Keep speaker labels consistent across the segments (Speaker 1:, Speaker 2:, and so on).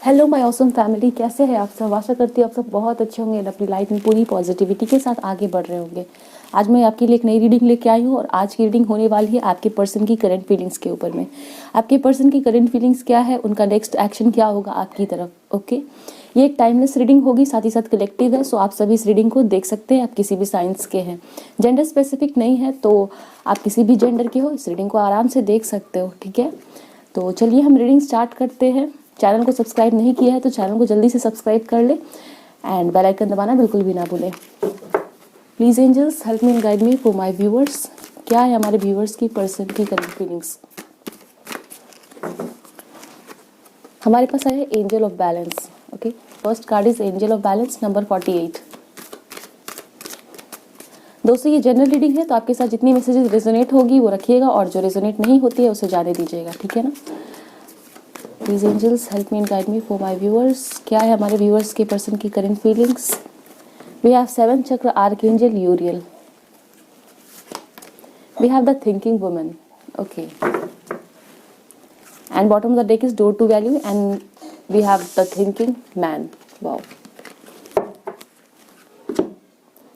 Speaker 1: Hello my awesome family, कैसे हैं आप सब। आशा करती हूँ आप सब बहुत अच्छे होंगे, अपनी लाइफ में पूरी पॉजिटिविटी के साथ आगे बढ़ रहे होंगे। आज मैं आपके लिए एक नई रीडिंग लेके आई हूँ और आज की रीडिंग होने वाली है आपके पर्सन की करंट फीलिंग्स के ऊपर में। आपके पर्सन की करंट फीलिंग्स क्या है, उनका नेक्स्ट एक्शन क्या होगा आपकी तरफ। ओके, ये एक टाइमलेस रीडिंग होगी, साथ ही साथ कलेक्टिव है, सो आप सभी इस रीडिंग को देख सकते हैं। आप किसी भी साइंस के हैं, जेंडर स्पेसिफिक नहीं है, तो आप किसी भी जेंडर के हो इस रीडिंग को आराम से देख सकते हो। ठीक है, तो चलिए हम रीडिंग स्टार्ट करते हैं। चैनल को सब्सक्राइब नहीं किया है तो चैनल को जल्दी से सब्सक्राइब कर ले एंड बेल आइकन दबाना बिल्कुल भी ना भूलें। Please angels help me and guide me for my viewers. क्या है हमारे व्यूअर्स की पर्सन की करंट फीलिंग्स। हमारे पास आया है angel of balance. Okay, first card is angel of balance number 48। दोस्तों ये जनरल रीडिंग है, तो आपके साथ जितनी मैसेजेस रेजोनेट होगी वो रखिएगा और जो रेजोनेट नहीं होती है उसे जाने दीजिएगा। ठीक है ना। Please angels help me and guide me for my viewers. क्या है हमारे व्यूअर्स के पर्सन की current feelings. We have 7 chakra archangel Uriel. We have the thinking woman. Okay, and bottom of the deck is door to value and we have the thinking man. Wow,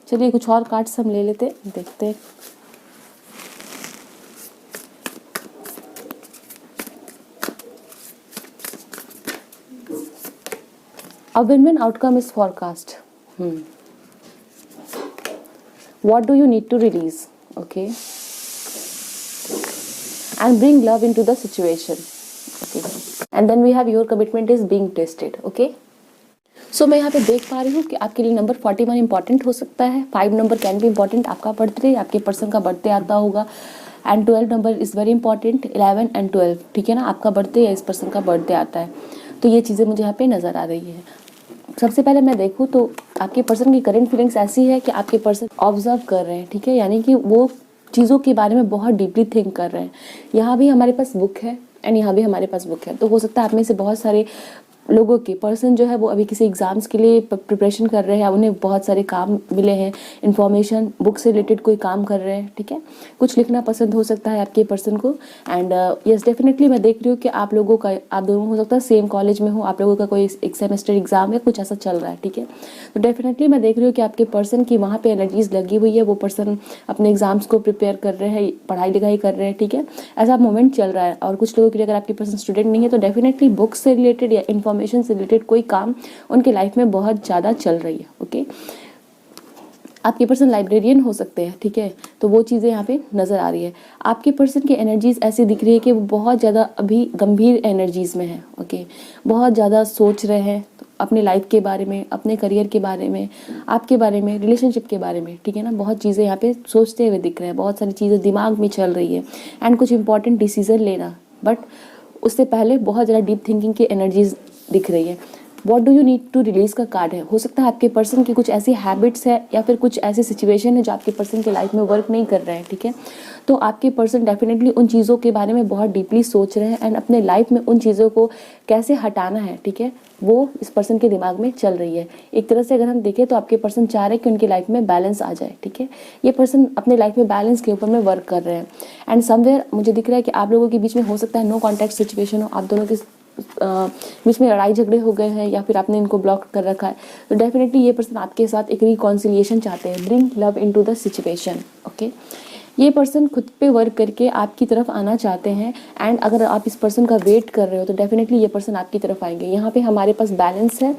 Speaker 1: चलिए कुछ और cards हम ले लेते, देखते हैं। A win-win outcome is forecast. What do you need to release? Okay. And bring love into the situation. Okay. And then we have your commitment is being tested. Okay. So मैं यहाँ पे देख पा रही हूँ कि आपके लिए नंबर 41 इंपॉर्टेंट हो सकता है। 5 नंबर कैन भी इंपॉर्टेंट। आपका बर्थडे, आपके पर्सन का बर्थडे आता होगा। And 12 number is very important. 11 and 12, ठीक है ना। आपका बर्थडे या इस पर्सन का बर्थडे आता है, तो ये चीज़ें मुझे यहाँ पे नज़र आ रही है। सबसे पहले मैं देखूँ तो आपके पर्सन की करंट फीलिंग्स ऐसी है कि आपके पर्सन ऑब्जर्व कर रहे हैं। ठीक है, यानी कि वो चीज़ों के बारे में बहुत डीपली थिंक कर रहे हैं। यहाँ भी हमारे पास बुक है एंड यहाँ भी हमारे पास बुक है, तो हो सकता है आप में से बहुत सारे लोगों के पर्सन जो है वो अभी किसी एग्जाम्स के लिए प्रिपरेशन कर रहे हैं। उन्हें बहुत सारे काम मिले हैं, इन्फॉर्मेशन बुक से रिलेटेड कोई काम कर रहे हैं। ठीक है, कुछ लिखना पसंद हो सकता है आपके पर्सन को। एंड यस डेफिनेटली मैं देख रही हूँ कि आप लोगों का, आप दोनों हो सकता है सेम कॉलेज में हो, आप लोगों का कोई एक सेमेस्टर एग्जाम या कुछ ऐसा चल रहा है। ठीक है, तो डेफिनेटली मैं देख रही हूँ कि आपके पर्सन की वहाँ पे एनर्जीज लगी हुई है। वो पर्सन अपने एग्जाम्स को प्रिपेयर कर रहे हैं, पढ़ाई लिखाई कर रहे हैं। ठीक है, ऐसा मोमेंट चल रहा है। और कुछ लोगों के लिए अगर आपके पर्सन स्टूडेंट नहीं है तो डेफिनेटली बुक्स से रिलेटेड या इन्फॉर्मेशन से रिलेटेड कोई काम उनके लाइफ में बहुत ज़्यादा चल रही है। ओके, आपके पर्सन लाइब्रेरियन हो सकते हैं। ठीक है, तो वो चीज़ें यहाँ पे नज़र आ रही है। आपके पर्सन की एनर्जीज ऐसी दिख रही है कि वो बहुत ज़्यादा अभी गंभीर एनर्जीज में है। ओके, बहुत ज़्यादा सोच रहे हैं अपने लाइफ के बारे में, अपने करियर के बारे में, आपके बारे में, रिलेशनशिप के बारे में। ठीक है ना, बहुत चीज़ें यहाँ पे सोचते हुए दिख रहे हैं, बहुत सारी चीज़ें दिमाग में चल रही है एंड कुछ इंपॉर्टेंट डिसीजन लेना, बट उससे पहले बहुत ज़्यादा डीप थिंकिंग की एनर्जीज दिख रही है। What do you need to release का कार्ड है। हो सकता है आपके पर्सन की कुछ ऐसी हैबिट्स है या फिर कुछ ऐसी सिचुएशन है जो आपके पर्सन के लाइफ में वर्क नहीं कर रहे हैं। ठीक है, तो आपके पर्सन डेफिनेटली उन चीज़ों के बारे में बहुत डीपली सोच रहे हैं एंड अपने लाइफ में उन चीज़ों को कैसे हटाना है, ठीक है, वो इस पर्सन के दिमाग में चल रही है। एक तरह से अगर हम देखें तो आपके पर्सन चाह रहे हैं कि उनकी लाइफ में बैलेंस आ जाए। ठीक है, ये पर्सन अपने लाइफ में बैलेंस के ऊपर में वर्क कर रहे हैं एंड समवेयर मुझे दिख रहा है कि आप लोगों के बीच में हो सकता है नो कॉन्टैक्ट सिचुएशन हो, आप दोनों के बीच में लड़ाई झगड़े हो गए हैं या फिर आपने इनको ब्लॉक कर रखा है। तो डेफिनेटली ये पर्सन आपके साथ एक रिकॉन्सिलिएशन चाहते हैं, bring love into the situation. Okay, ये पर्सन खुद पे वर्क करके आपकी तरफ आना चाहते हैं एंड अगर आप इस पर्सन का वेट कर रहे हो तो डेफिनेटली ये पर्सन आपकी तरफ आएंगे। यहाँ पे हमारे पास बैलेंस है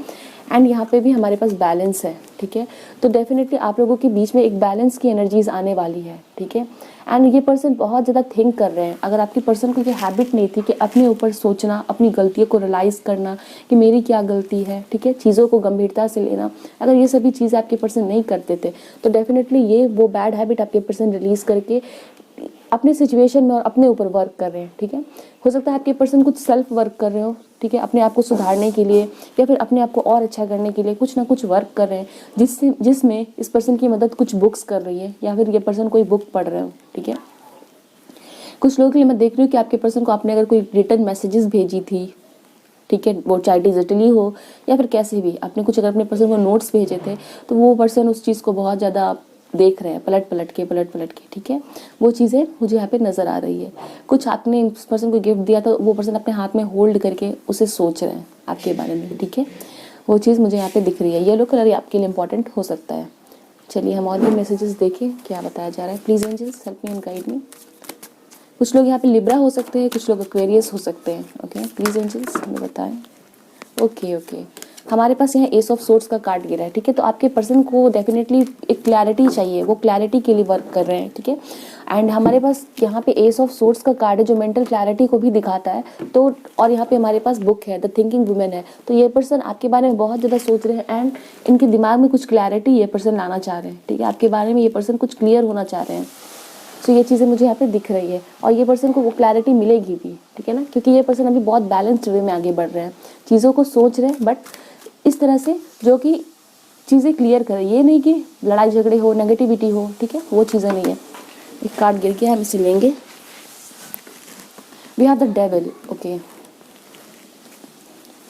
Speaker 1: एंड यहाँ पे भी हमारे पास बैलेंस है। ठीक है, तो डेफिनेटली आप लोगों के बीच में एक बैलेंस की एनर्जीज आने वाली है। ठीक है, एंड ये पर्सन बहुत ज़्यादा थिंक कर रहे हैं। अगर आपके पर्सन को ये हैबिट नहीं थी कि अपने ऊपर सोचना, अपनी गलतियों को रियलाइज़ करना कि मेरी क्या गलती है, ठीक है, चीज़ों को गंभीरता से लेना, अगर ये सभी चीज़ें आपके पर्सन नहीं करते थे तो डेफिनेटली ये वो बैड हैबिट आपके पर्सन रिलीज़ करके अपने सिचुएशन में और अपने ऊपर वर्क कर रहे हैं। ठीक है, हो सकता है आपके पर्सन कुछ सेल्फ वर्क कर रहे हो। ठीक है, अपने आप को सुधारने के लिए या फिर अपने आप को और अच्छा करने के लिए कुछ ना कुछ वर्क कर रहे हैं जिसमें इस पर्सन की मदद कुछ बुक्स कर रही है या फिर ये पर्सन कोई बुक पढ़ रहे हो। ठीक है, कुछ लोगों के लिए मैं देख रही हूँ कि आपके पर्सन को आपने अगर कोई रिटर्न मैसेजेस भेजी थी, ठीक है, वो चाहे डिजिटली हो या फिर कैसे भी आपने कुछ अगर अपने पर्सन को नोट्स भेजे थे तो वो पर्सन उस चीज़ को बहुत ज़्यादा देख रहे हैं पलट पलट के, ठीक है, वो चीज़ें मुझे यहाँ पे नज़र आ रही है। कुछ आपने उस पर्सन को गिफ्ट दिया तो वो पर्सन अपने हाथ में होल्ड करके उसे सोच रहे हैं आपके बारे में, ठीक है, वो चीज़ मुझे यहाँ पे दिख रही है। येलो कलर आपके लिए इंपॉर्टेंट हो सकता है। चलिए हम और भी मैसेजेस देखें क्या बताया जा रहा है। Please angels help me and guide me. कुछ लोग यहाँ पे लिब्रा हो सकते हैं, कुछ लोग एक्वेरियस हो सकते हैं। ओके प्लीज़ एंजल्स हमें बताएं। ओके हमारे पास यहाँ एस ऑफ सोर्ड्स का कार्ड गिरा है, ठीक है। तो आपके पर्सन को डेफिनेटली एक क्लैरिटी चाहिए, वो क्लैरिटी के लिए वर्क कर रहे हैं, ठीक है। एंड हमारे पास यहाँ पे एस ऑफ सोर्ड्स का कार्ड है जो मेंटल क्लैरिटी को भी दिखाता है। तो और यहाँ पे हमारे पास बुक है, द थिंकिंग वुमेन है। तो ये पर्सन आपके बारे में बहुत ज़्यादा सोच रहे हैं एंड इनके दिमाग में कुछ क्लैरिटी ये पर्सन लाना चाह रहे हैं, ठीक है। आपके बारे में ये पर्सन कुछ क्लियर होना चाह रहे हैं। सो ये चीज़ें मुझे यहाँ पे दिख रही है और ये पर्सन को वो क्लैरिटी मिलेगी भी, ठीक है ना, क्योंकि ये पर्सन अभी बहुत बैलेंस्ड वे में आगे बढ़ रहे हैं, चीज़ों को सोच रहे हैं बट इस तरह से जो कि चीज़ें क्लियर करे। ये नहीं कि लड़ाई झगड़े हो, नेगेटिविटी हो, ठीक है, वो चीज़ें नहीं है। एक कार्ड गिर गया, हम इसे लेंगे। We have the devil. Okay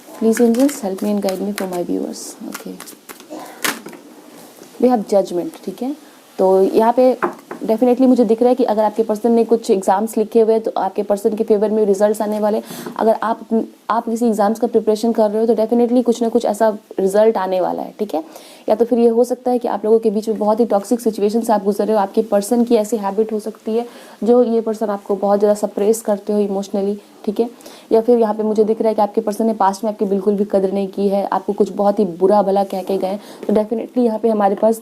Speaker 1: please angels help me and guide me for my viewers. Okay we have judgement, ठीक है। तो यहाँ पे डेफिनेटली मुझे दिख रहा है कि अगर आपके पर्सन ने कुछ एग्जाम्स लिखे हुए हैं तो आपके पर्सन के फेवर में रिजल्ट्स आने वाले। अगर आप किसी एग्जाम्स का प्रिपरेशन कर रहे हो तो डेफिनेटली कुछ ना कुछ ऐसा रिजल्ट आने वाला है, ठीक है। या तो फिर ये हो सकता है कि आप लोगों के बीच में बहुत ही टॉक्सिक सिचुएशन से आप गुजर रहे हो। आपके पर्सन की ऐसी हैबिट हो सकती है जो ये पर्सन आपको बहुत ज़्यादा सप्रेस करते हो इमोशनली, ठीक है। या फिर यहाँ पे मुझे दिख रहा है कि आपके पर्सन ने पास्ट में आपकी बिल्कुल भी कदर नहीं की है, आपको कुछ बहुत ही बुरा भला कह के गए। तो डेफिनेटली यहाँ पे हमारे पास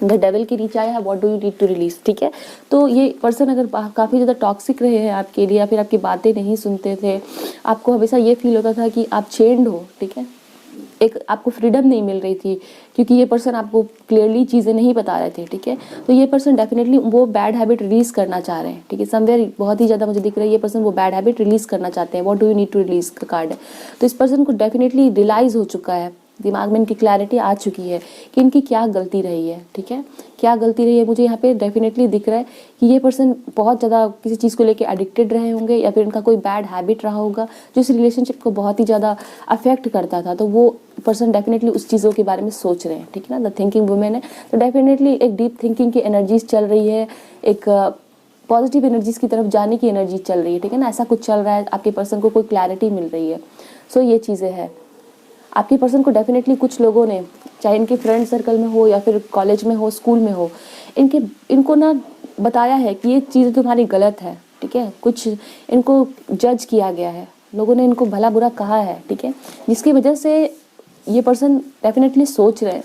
Speaker 1: द डेविल की रीच आया है, what do you need to release, ठीक है। तो ये पर्सन अगर काफ़ी ज़्यादा टॉक्सिक रहे हैं आपके लिए या फिर आपकी बातें नहीं सुनते थे, आपको हमेशा ये फील होता था कि आप चेंड हो, ठीक है, एक आपको फ्रीडम नहीं मिल रही थी क्योंकि ये पर्सन आपको क्लियरली चीज़ें नहीं बता रहे थे, ठीक है। तो ये पर्सन डेफिनेटली वो बैड हैबिट रिलीज़ करना चाह रहे हैं, ठीक है। समवेयर बहुत ही ज़्यादा मुझे दिख रहा है ये पर्सन वो बैड हैबिट रिलीज़ करना चाहते हैं। What do you need to release का कार्ड है। तो इस पर्सन को डेफिनेटली रियलाइज़ हो चुका है, दिमाग में इनकी क्लैरिटी आ चुकी है कि इनकी क्या गलती रही है, ठीक है, क्या गलती रही है। मुझे यहाँ पे डेफिनेटली दिख रहा है कि ये पर्सन बहुत ज़्यादा किसी चीज़ को लेके एडिक्टेड रहे होंगे या फिर इनका कोई बैड हैबिट रहा होगा जो इस रिलेशनशिप को बहुत ही ज़्यादा अफेक्ट करता था। तो वो पर्सन डेफिनेटली उस चीज़ों के बारे में सोच रहे हैं, ठीक है ना। द थिंकिंग वुमेन है तो डेफिनेटली एक डीप थिंकिंग की एनर्जीज चल रही है, एक पॉजिटिव एनर्जीज की तरफ जाने की एनर्जी चल रही है, ठीक है ना। ऐसा कुछ चल रहा है, आपके पर्सन को कोई क्लैरिटी मिल रही है। सो ये चीज़ें हैं। आपके पर्सन को डेफिनेटली कुछ लोगों ने, चाहे इनके फ्रेंड सर्कल में हो या फिर कॉलेज में हो, स्कूल में हो, इनको ना बताया है कि ये चीज़ तुम्हारी गलत है, ठीक है। कुछ इनको जज किया गया है, लोगों ने इनको भला बुरा कहा है, ठीक है, जिसकी वजह से ये पर्सन डेफिनेटली सोच रहे हैं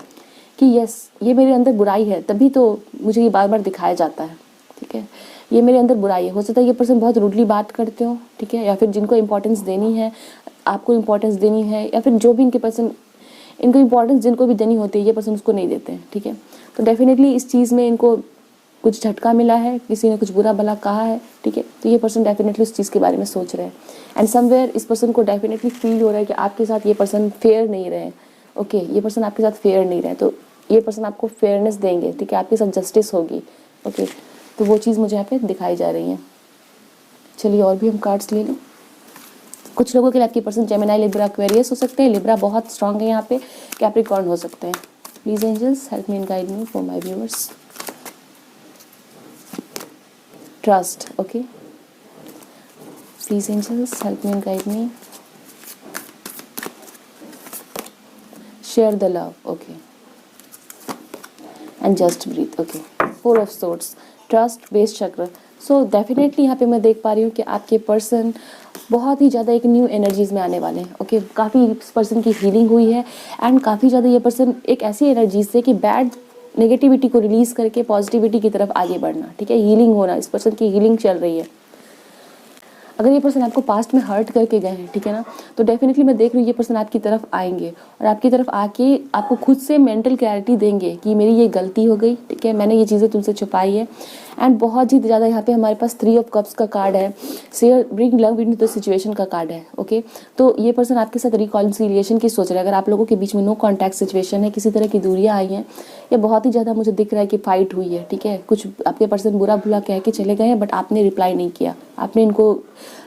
Speaker 1: कि यस ये मेरे अंदर बुराई है, तभी तो मुझे ये बार बार दिखाया जाता है, ठीक है, ये मेरे अंदर बुराई है। हो सकता है ये पर्सन बहुत रूडली बात करते हो, ठीक है, या फिर जिनको इंपॉर्टेंस देनी है आपको इंपॉर्टेंस देनी है, या फिर जो भी इनके पर्सन इनको इंपॉर्टेंस जिनको भी देनी होती है ये पर्सन उसको नहीं देते हैं, ठीक है। तो डेफिनेटली इस चीज़ में इनको कुछ झटका मिला है, किसी ने कुछ बुरा भला कहा है, ठीक है। तो ये पर्सन डेफिनेटली उस चीज़ के बारे में सोच रहे हैं एंड समवेयर इस पर्सन को डेफिनेटली फील हो रहा है कि आपके साथ ये पर्सन फेयर नहीं रहे। ओके ये पर्सन आपके साथ फेयर नहीं रहे, तो ये पर्सन आपको फेयरनेस देंगे, ठीक है, आपके साथ जस्टिस होगी। ओके तो वो चीज़ मुझे यहाँ पे दिखाई जा रही है। चलिए और भी हम कार्ड्स ले लें। कुछ लोगों के लिए आपकी पर्सन जेमिनी, लिब्रा, एक्वेरियस हो सकते हैं। लिब्रा बहुत स्ट्रांग है यहाँ पे, कैप्रिकॉर्न हो सकते हैं। Please angels help me and guide me for my viewers. Trust, okay please angels help me and guide me. Share the love, okay and just breathe, okay. Four of swords, trust, base chakra. So definitely यहाँ पे मैं देख पा रही हूँ कि आपके person बहुत ही ज़्यादा एक न्यू एनर्जीज में आने वाले हैं। ओके काफ़ी इस पर्सन की हीलिंग हुई है एंड काफ़ी ज़्यादा ये पर्सन एक ऐसी एनर्जीज से कि बैड नेगेटिविटी को रिलीज करके पॉजिटिविटी की तरफ आगे बढ़ना, ठीक है, हीलिंग होना, इस पर्सन की हीलिंग चल रही है। अगर ये पर्सन आपको पास्ट में हर्ट करके गए हैं, ठीक है ना, तो डेफिनेटली मैं देख रही हूँ ये पर्सन आपकी तरफ आएंगे और आपकी तरफ आके आपको खुद से मेंटल क्लैरिटी देंगे कि मेरी ये गलती हो गई, ठीक है, मैंने ये चीज़ें तुमसे छुपाई है। एंड बहुत ही ज़्यादा यहाँ पे हमारे पास 3 ऑफ कप्स का कार्ड है, share bring love into the situation का कार्ड है। ओके तो ये पर्सन आपके साथ रिकॉन्सिलिएशन की सोच रहा है। अगर आप लोगों के बीच में नो कॉन्टैक्ट सिचुएशन है, किसी तरह की दूरियाँ आई हैं या बहुत ही ज़्यादा मुझे दिख रहा है कि फाइट हुई है, ठीक है, कुछ आपके पर्सन बुरा भुला कह के चले गए हैं बट आपने रिप्लाई नहीं किया, आपने इनको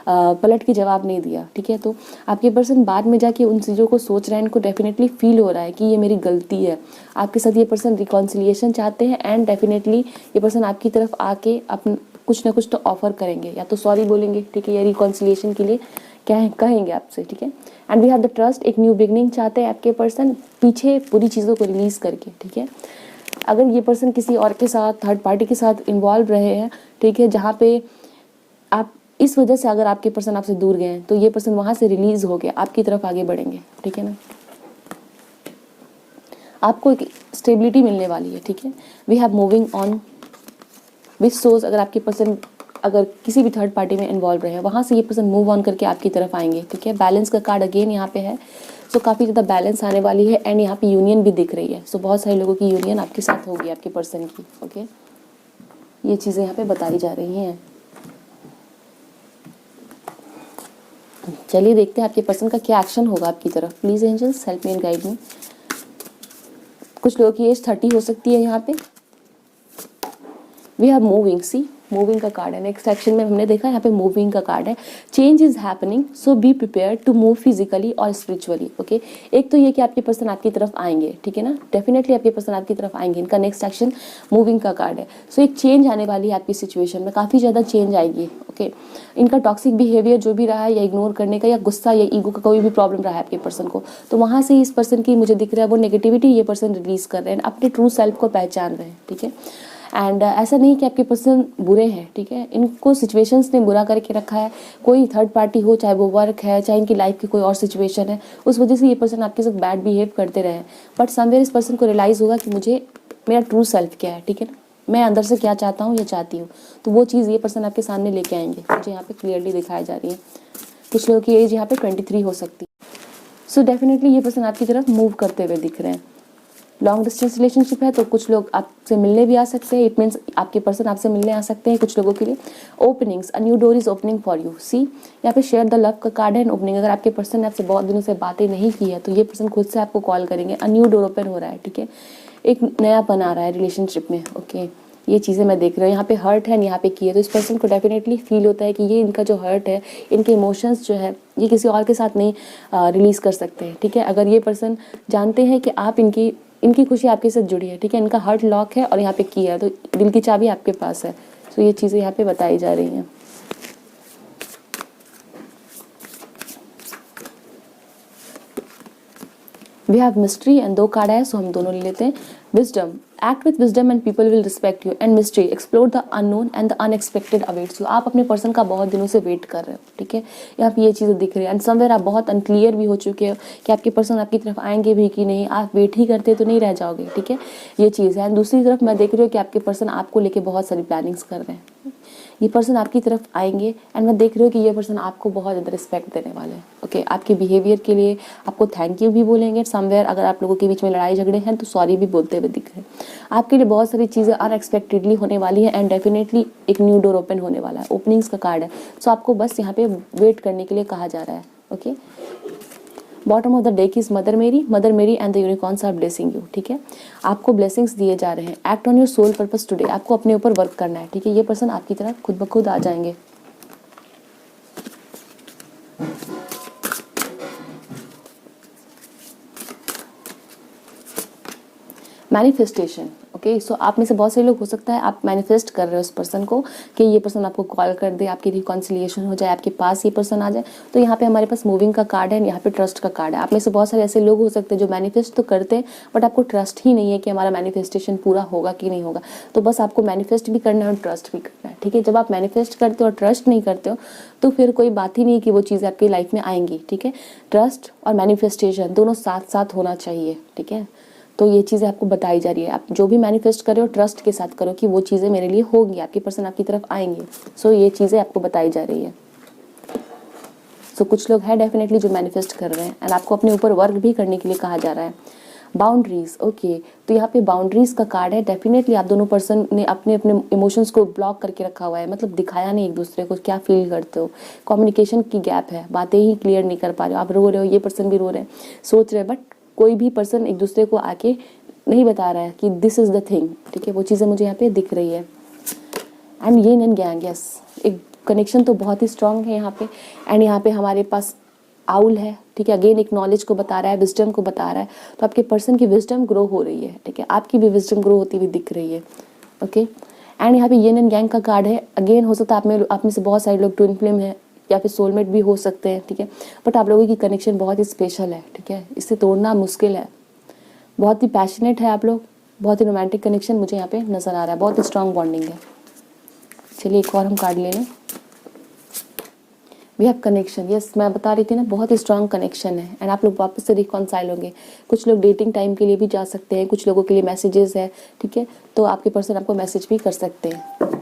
Speaker 1: पलट के जवाब नहीं दिया, ठीक है। तो आपके पर्सन बाद में जाके उन चीज़ों को सोच रहे हैं, इनको डेफिनेटली फील हो रहा है कि ये मेरी गलती है। आपके साथ ये पर्सन रिकॉन्सिलिएशन चाहते हैं एंड डेफिनेटली ये पर्सन आपकी तरफ आके अपन कुछ ना कुछ तो ऑफर करेंगे, या तो सॉरी बोलेंगे, ठीक है, या रिकॉन्सिलिएशन के लिए क्या है कहेंगे आपसे, ठीक है। And we have the trust, एक न्यू बिगनिंग चाहते हैं आपके पर्सन, पीछे पूरी चीज़ों को रिलीज करके, ठीक है। अगर ये पर्सन किसी और के साथ, थर्ड पार्टी के साथ इन्वॉल्व रहे हैं, ठीक है, जहाँ पे आप इस वजह से अगर आपके पर्सन आपसे दूर गए हैं तो ये पर्सन वहाँ से रिलीज हो गया, आपकी तरफ आगे बढ़ेंगे, ठीक है ना। आपको एक स्टेबिलिटी मिलने वाली है, ठीक है। We have moving on which shows, अगर आपके पर्सन अगर किसी भी थर्ड पार्टी में इन्वॉल्व रहे हैं, वहाँ से ये पर्सन मूव ऑन करके आपकी तरफ आएंगे, ठीक है। बैलेंस का कार्ड अगेन यहाँ पे है, सो काफ़ी ज़्यादा बैलेंस आने वाली है एंड यहाँ पे यूनियन भी दिख रही है। सो बहुत सारे लोगों की यूनियन आपके साथ होगी, आपके पर्सन की, ओके। ये चीज़ें यहाँ पे बताई जा रही हैं। चलिए देखते हैं आपके पर्सन का क्या एक्शन होगा आपकी तरफ। Please angels help me and guide me. कुछ लोगों की एज 30 हो सकती है यहाँ पे। We have moving, see moving का कार्ड है। नेक्स्ट सेक्शन में हमने देखा यहाँ पे मूविंग का कार्ड है। Change is happening, so be prepare to move physically और स्पिरिचुअली, ओके। एक तो ये कि आपके पर्सन आपकी तरफ आएंगे, ठीक है ना, डेफिनेटली आपके पर्सन आपकी तरफ आएंगे। इनका नेक्स्ट सेक्शन मूविंग का कार्ड है। सो एक चेंज आने वाली है आपकी सिचुएशन में, काफ़ी ज़्यादा चेंज आएगी, ओके। इनका टॉक्सिक बिहेवियर जो भी रहा है, या इग्नोर करने का, या गुस्सा या ईगो का कोई भी प्रॉब्लम रहा है आपके पर्सन को, तो वहाँ से इस पर्सन की मुझे दिख रहा है वो नेगेटिविटी ये पर्सन रिलीज कर रहे हैं, अपने ट्रू सेल्फ को पहचान रहे हैं, ठीक है। एंड ऐसा नहीं कि आपके पर्सन बुरे हैं, ठीक है, इनको सिचुएशंस ने बुरा करके रखा है। कोई थर्ड पार्टी हो, चाहे वो वर्क है, चाहे इनकी लाइफ की कोई और सिचुएशन है, उस वजह से ये पर्सन आपके साथ बैड बिहेव करते रहे। बट समवेयर इस पर्सन को रियलाइज़ होगा कि मुझे मेरा ट्रू सेल्फ क्या है, ठीक है ना, मैं अंदर से क्या चाहता हूँ या चाहती हूँ, तो वो चीज़ ये पर्सन आपके सामने लेके आएंगे। मुझे यहाँ पे क्लियरली दिखाई जा रही है। कुछ लोगों की एज यहाँ पे 23 हो सकती है। सो डेफिनेटली ये पर्सन आपकी तरफ मूव करते हुए दिख रहे हैं। लॉन्ग डिस्टेंस रिलेशनशिप है तो कुछ लोग आपसे मिलने भी आ सकते हैं। इट मीन्स आपके पर्सन आपसे मिलने आ सकते हैं कुछ लोगों के लिए। Openings, a new door is opening for you. See यहाँ पे शेयर द लव का कार्ड है। ओपनिंग, अगर आपके पर्सन ने आपसे बहुत दिनों से बातें नहीं की है तो ये पर्सन खुद से आपको कॉल करेंगे। अ न्यू डोर ओपन हो रहा है, ठीक है, एक नया बना रहा है रिलेशनशिप में, ओके। ये चीज़ें मैं देख रही हूँ। यहाँ पे हर्ट है, यहाँ पे की है, तो इस पर्सन को डेफिनेटली फील होता है कि ये इनका जो हर्ट है, इनके इमोशंस जो है, ये किसी और के साथ नहीं रिलीज़ कर सकते हैं, ठीक है। अगर ये पर्सन जानते हैं कि आप इनकी खुशी आपके साथ जुड़ी है, ठीक है, इनका हार्ट लॉक है और यहाँ पे की है, तो दिल की चाबी आपके पास है। तो ये चीज़ें यहाँ पे बताई जा रही हैं। We have mystery and 2 card है, सो हम दोनों ले लेते हैं। Wisdom, act with wisdom and people will respect you. And mystery, explore the unknown and the unexpected awaits you. आप अपने पर्सन का बहुत दिनों से वेट कर रहे हो, ठीक है, यहाँ पे ये चीज़ें दिख रही है। एंड समवेयर आप बहुत अनक्लियर भी हो चुके हो कि आपके पर्सन आपकी तरफ आएंगे भी कि नहीं। आप वेट ही करते तो नहीं रह जाओगे, ठीक है, ये चीज़ है। एंड दूसरी तरफ मैं देख रही हूँ कि आपके पर्सन आपको लेके बहुत सारी प्लानिंग्स कर रहे हैं। ये पर्सन आपकी तरफ आएंगे एंड मैं देख रही हूँ कि ये पर्सन आपको बहुत ज़्यादा रिस्पेक्ट देने वाले हैं, ओके। आपके बिहेवियर के लिए आपको थैंक यू भी बोलेंगे। समवेयर अगर आप लोगों के बीच में लड़ाई झगड़े हैं तो सॉरी भी बोलते हुए दिख रहे हैं। आपके लिए बहुत सारी चीज़ें अनएक्सपेक्टेडली होने वाली है एंड डेफिनेटली एक न्यू डोर ओपन होने वाला है। ओपनिंग्स का कार्ड है, सो आपको बस यहाँ पे वेट करने के लिए कहा जा रहा है, okay. Bottom of the deck is Mother Mary and the unicorns are blessing you, ठीक है। आपको ब्लेसिंग्स दिए जा रहे हैं। Act on your soul purpose today, आपको अपने ऊपर वर्क करना है, ठीक है। ये पर्सन आपकी तरफ खुद ब खुद आ जाएंगे। Manifestation, okay. सो आप में से बहुत से लोग हो सकता है आप मैनिफेस्ट कर रहे हो उस पर्सन को कि ये पर्सन आपको कॉल कर दे, आपकी रिकॉन्सिलिएशन हो जाए, आपके पास ये पर्सन आ जाए। तो यहाँ पे हमारे पास मूविंग का कार्ड है, यहाँ पे ट्रस्ट का कार्ड है। आप में से बहुत सारे ऐसे लोग हो सकते हैं जो मैनिफेस्ट तो करते हैं बट आपको ट्रस्ट ही नहीं है कि हमारा मैनिफेस्टेशन पूरा होगा कि नहीं होगा। तो बस आपको मैनिफेस्ट भी करना है और ट्रस्ट भी करना है, ठीक है। जब आप मैनिफेस्ट करते हो और ट्रस्ट नहीं करते हो तो फिर कोई बात ही नहीं कि वो चीज़ें आपकी लाइफ में आएंगी, ठीक है। ट्रस्ट और मैनिफेस्टेशन दोनों साथ साथ होना चाहिए, ठीक है। तो ये चीज़ें आपको बताई जा रही है। आप जो भी मैनिफेस्ट करो ट्रस्ट के साथ करो कि वो चीज़ें मेरे लिए होगी, आपके पर्सन आपकी तरफ आएंगे। सो ये चीज़ें आपको बताई जा रही है। सो कुछ लोग हैं डेफिनेटली जो मैनिफेस्ट कर रहे हैं एंड आपको अपने ऊपर वर्क भी करने के लिए कहा जा रहा है। Boundaries, okay. तो यहाँ पे बाउंड्रीज का कार्ड है। डेफिनेटली आप दोनों पर्सन ने अपने अपने इमोशंस को ब्लॉक करके रखा हुआ है, मतलब दिखाया नहीं एक दूसरे को क्या फील करते हो। कम्युनिकेशन की गैप है, बातें ही क्लियर नहीं कर पा रहे हो। आप रो रहे हो, ये पर्सन भी रो रहे हैं, सोच रहे हैं, बट कोई भी पर्सन एक दूसरे को आके नहीं बता रहा है कि दिस इज़ द थिंग, ठीक है। वो चीज़ें मुझे यहाँ पे दिख रही है। And yin and yang, yes, एक कनेक्शन तो बहुत ही स्ट्रांग है यहाँ पे। एंड यहाँ पे हमारे पास आउल है, ठीक है, अगेन एक नॉलेज को बता रहा है, विजडम को बता रहा है। तो आपके पर्सन की विजडम ग्रो हो रही है, ठीक है, आपकी भी विजडम ग्रो होती हुई दिख रही है। ओके, एंड यहाँ पे यिन एंड यांग का कार्ड है। अगेन हो सकता है आप में से बहुत सारे लोग ट्विन फ्लेम है या फिर सोलमेट भी हो सकते हैं, ठीक है, बट आप लोगों की कनेक्शन बहुत ही स्पेशल है, ठीक है, इसे तोड़ना मुश्किल है। बहुत ही पैशनेट है आप लोग, बहुत ही रोमांटिक कनेक्शन मुझे यहाँ पे नजर आ रहा है, बहुत ही स्ट्रांग बॉन्डिंग है। चलिए एक और हम कार्ड ले लें। वी हैव कनेक्शन, यस, मैं बता रही थी ना, बहुत ही स्ट्रांग कनेक्शन है। एंड आप लोग वापस से रिकॉन्साइल होंगे। कुछ लोग डेटिंग टाइम के लिए भी जा सकते हैं, कुछ लोगों के लिए मैसेजेस है, ठीक है, तो आपके पर्सन आपको मैसेज भी कर सकते हैं।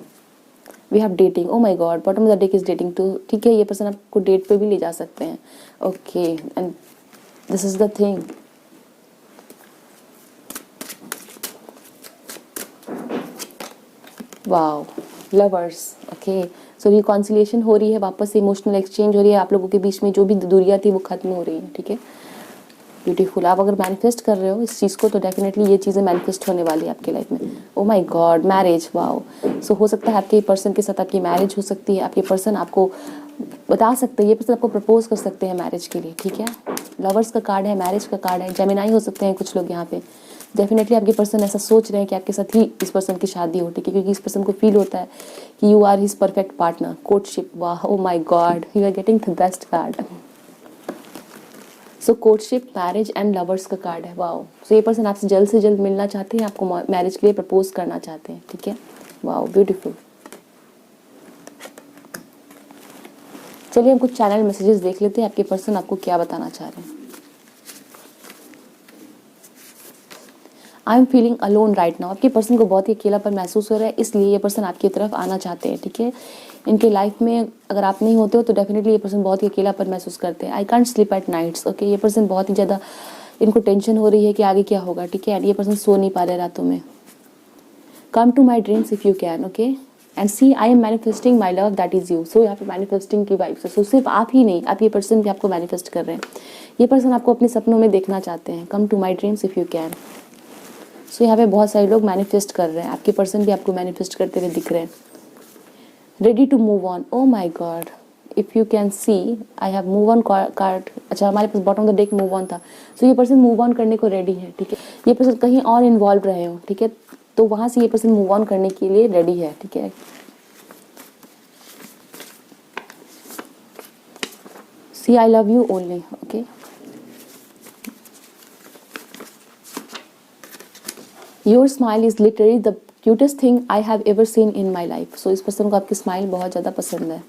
Speaker 1: We have dating, oh my god, bottom of the deck is dating too, ठीक है, ये पर्सन आपको डेट पे भी ले जा सकते हैं। Okay, and this is the thing. Wow, lovers, okay, so reconciliation हो रही है, वापस से इमोशनल एक्सचेंज हो रही है, आप लोगों के बीच में जो भी दूरियां थी वो खत्म हो रही है, ठीक है, ब्यूटीफुल। आप अगर मैनिफेस्ट कर रहे हो इस चीज़ को तो डेफिनेटली ये चीज़ें मैनिफेस्ट होने वाली है आपकी लाइफ में। Oh my god, marriage, wow. So हो सकता है आपके पर्सन के साथ आपकी मैरिज हो सकती है, आपके पर्सन आपको बता सकते हैं, ये पर्सन आपको प्रपोज कर सकते हैं मैरिज के लिए, ठीक है। लवर्स का कार्ड है, मैरिज का कार्ड है, जेमिनाई हो सकते हैं कुछ लोग यहाँ पे। डेफिनेटली आपके पर्सन ऐसा सोच रहे हैं कि आपके साथ ही इस पर्सन की शादी हो, ठीक है, क्योंकि इस पर्सन को फील होता है कि you are his perfect partner. Courtship, वाह, oh my god, you are getting the best card. So courtship, marriage and lovers का कार्ड है, वाओ। सो ये पर्सन आपसे जल्द से जल्द मिलना चाहते हैं, आपको मैरिज के लिए प्रपोज करना चाहते हैं, ठीक है, वाओ, ब्यूटीफुल। चलिए हम कुछ चैनल मैसेजेस देख लेते हैं, आपके पर्सन आपको क्या बताना चाह रहे हैं। I am feeling alone right now, आपके पर्सन को बहुत ही अकेलापन महसूस हो रहा है, इसलिए ये पर्सन आपकी तरफ आना चाहते हैं, ठीक है। इनके लाइफ में अगर आप नहीं होते हो तो डेफिनेटली ये पर्सन बहुत ही अकेलापन महसूस करते हैं। I can't sleep at nights, okay, ये पर्सन बहुत ही ज़्यादा इनको टेंशन हो रही है कि आगे क्या होगा, ठीक है, एंड ये पर्सन सो नहीं पा रहे रातों में। Come to my dreams if you can, okay, and see I am manifesting my love that is you. So यहाँ पे मैनिफेस्टिंग की वाइब्स है। सो सिर्फ आप ही नहीं, आप ये पर्सन भी आपको मैनिफेस्ट कर रहे हैं। ये पर्सन आपको अपने सपनों में देखना चाहते हैं। Come to my dreams if you can. So यहाँ पे बहुत सारे लोग मैनिफेस्ट कर रहे हैं, आपके पर्सन भी आपको मैनिफेस्ट करते हुए दिख रहे हैं। Ready to move on, oh my god, if you can see I have move on card. अच्छा, हमारे पास bottom of the deck move on था। सो ये पर्सन मूव ऑन करने को रेडी है, ठीक है, ये पर्सन कहीं और इन्वॉल्व रहे हो, ठीक है, तो वहां से ये पर्सन मूव ऑन करने के लिए रेडी है, ठीक है। See I love you only, okay. Your smile is literally the cutest thing I have ever seen in my life. So इस पर्सन को आपकी स्माइल बहुत ज़्यादा पसंद है।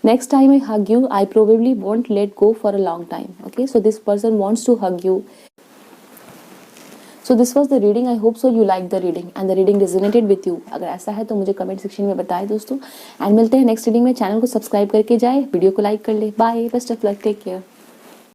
Speaker 1: Next time I hug you I probably won't let go for a long time, okay. So this person wants to hug you. So this was the reading, I hope so you like the reading and the reading resonated with you. अगर ऐसा है तो मुझे comment section में बताएं दोस्तों। And मिलते हैं नेक्स्ट रीडिंग में। चैनल को सब्सक्राइब करके जाए, वीडियो को लाइक कर ले। Bye, best of luck, take care.